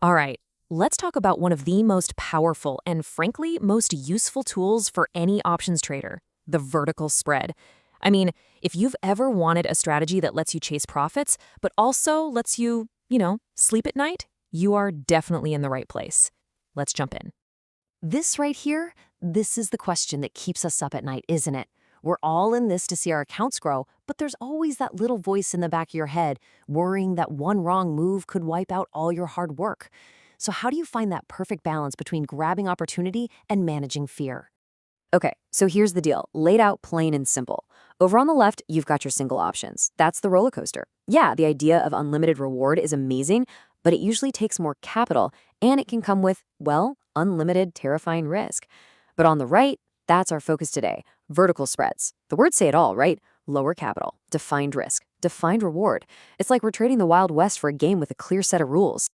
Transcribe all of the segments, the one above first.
All right, let's talk about one of the most powerful and frankly most useful tools for any options trader, the vertical spread. I mean, if you've ever wanted a strategy that lets you chase profits, but also lets you, sleep at night, you are definitely in the right place. Let's jump in. This right here, this is the question that keeps us up at night, isn't it? We're all in this to see our accounts grow, but there's always that little voice in the back of your head worrying that one wrong move could wipe out all your hard work. So how do you find that perfect balance between grabbing opportunity and managing fear? Okay, so here's the deal, laid out plain and simple. Over on the left, you've got your single options. That's the roller coaster. Yeah, the idea of unlimited reward is amazing, but it usually takes more capital, and it can come with, well, unlimited terrifying risk. But on the right, that's our focus today, vertical spreads. The words say it all, right? Lower capital, defined risk, defined reward. It's like we're trading the Wild West for a game with a clear set of rules.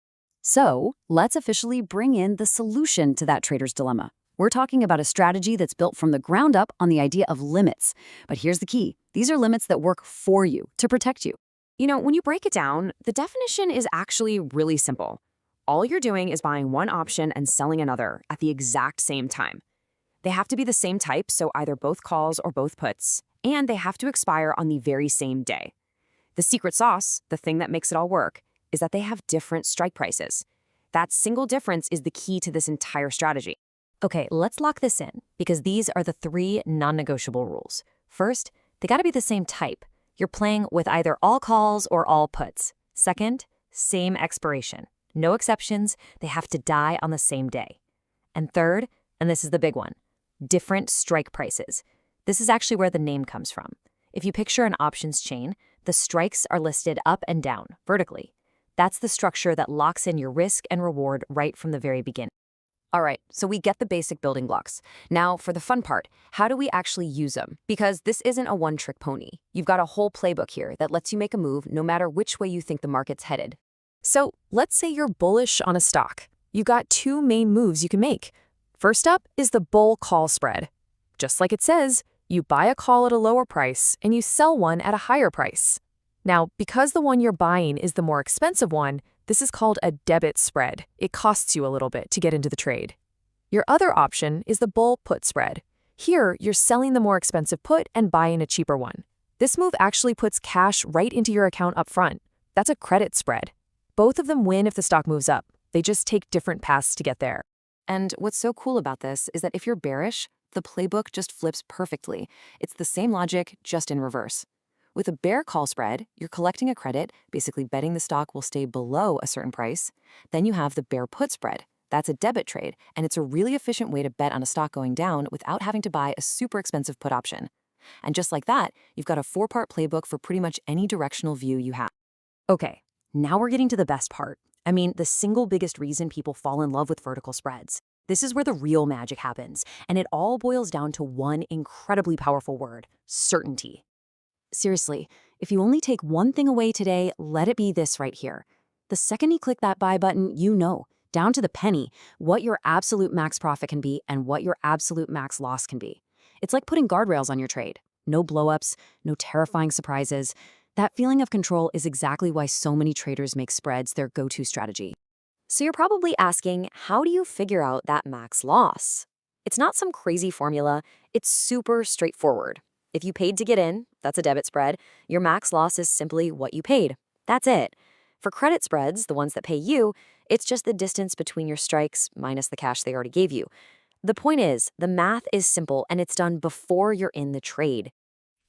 So let's officially bring in the solution to that trader's dilemma. We're talking about a strategy that's built from the ground up on the idea of limits. But here's the key. These are limits that work for you, to protect you. When you break it down, the definition is actually really simple. All you're doing is buying one option and selling another at the exact same time. They have to be the same type, so either both calls or both puts, and they have to expire on the very same day. The secret sauce, the thing that makes it all work, is that they have different strike prices. That single difference is the key to this entire strategy. Okay, let's lock this in, because these are the three non-negotiable rules. First, they gotta be the same type. You're playing with either all calls or all puts. Second, same expiration. No exceptions, they have to die on the same day. And third, and this is the big one, different strike prices. This is actually where the name comes from. If you picture an options chain, the strikes are listed up and down, vertically. That's the structure that locks in your risk and reward right from the very beginning. All right, so we get the basic building blocks. Now, for the fun part, how do we actually use them? Because this isn't a one-trick pony. You've got a whole playbook here that lets you make a move no matter which way you think the market's headed. So let's say you're bullish on a stock. You've got two main moves you can make. First up is the bull call spread. Just like it says, you buy a call at a lower price and you sell one at a higher price. Now, because the one you're buying is the more expensive one, this is called a debit spread. It costs you a little bit to get into the trade. Your other option is the bull put spread. Here, you're selling the more expensive put and buying a cheaper one. This move actually puts cash right into your account up front. That's a credit spread. Both of them win if the stock moves up. They just take different paths to get there. And what's so cool about this is that if you're bearish, the playbook just flips perfectly. It's the same logic, just in reverse. With a bear call spread, you're collecting a credit, basically betting the stock will stay below a certain price. Then you have the bear put spread. That's a debit trade, and it's a really efficient way to bet on a stock going down without having to buy a super expensive put option. And just like that, you've got a four-part playbook for pretty much any directional view you have. Okay, now we're getting to the best part. I mean, the single biggest reason people fall in love with vertical spreads. This is where the real magic happens, and it all boils down to one incredibly powerful word: certainty. Seriously, if you only take one thing away today, let it be this right here. The second you click that buy button, you know, down to the penny, what your absolute max profit can be and what your absolute max loss can be. It's like putting guardrails on your trade. No blowups, no terrifying surprises. That feeling of control is exactly why so many traders make spreads their go-to strategy. So you're probably asking, how do you figure out that max loss? It's not some crazy formula. It's super straightforward. If you paid to get in, that's a debit spread, your max loss is simply what you paid. That's it. For credit spreads, the ones that pay you, it's just the distance between your strikes minus the cash they already gave you. The point is, the math is simple and it's done before you're in the trade.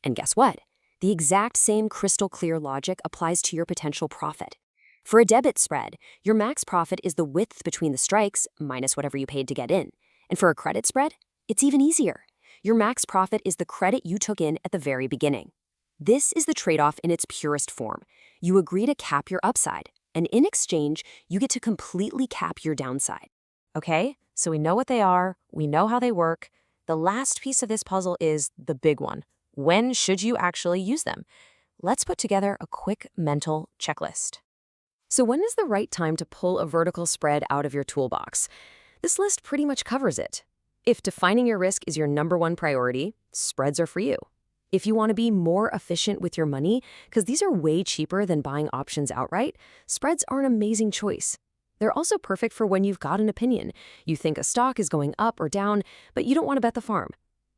And guess what? The exact same crystal clear logic applies to your potential profit. For a debit spread, your max profit is the width between the strikes minus whatever you paid to get in. And for a credit spread, it's even easier. Your max profit is the credit you took in at the very beginning. This is the trade-off in its purest form. You agree to cap your upside, and in exchange, you get to completely cap your downside. Okay, so we know what they are, we know how they work. The last piece of this puzzle is the big one. When should you actually use them? Let's put together a quick mental checklist. So when is the right time to pull a vertical spread out of your toolbox? This list pretty much covers it. If defining your risk is your #1 priority, spreads are for you. If you want to be more efficient with your money, because these are way cheaper than buying options outright, spreads are an amazing choice. They're also perfect for when you've got an opinion. You think a stock is going up or down, but you don't want to bet the farm.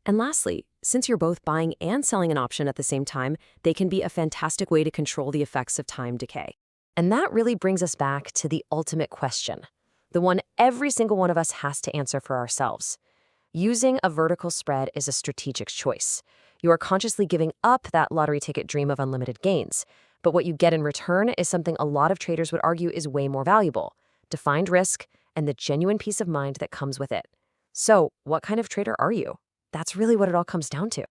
And lastly, since you're both buying and selling an option at the same time, they can be a fantastic way to control the effects of time decay. And that really brings us back to the ultimate question, the one every single one of us has to answer for ourselves. Using a vertical spread is a strategic choice. You are consciously giving up that lottery ticket dream of unlimited gains. But what you get in return is something a lot of traders would argue is way more valuable: defined risk and the genuine peace of mind that comes with it. So, what kind of trader are you? That's really what it all comes down to.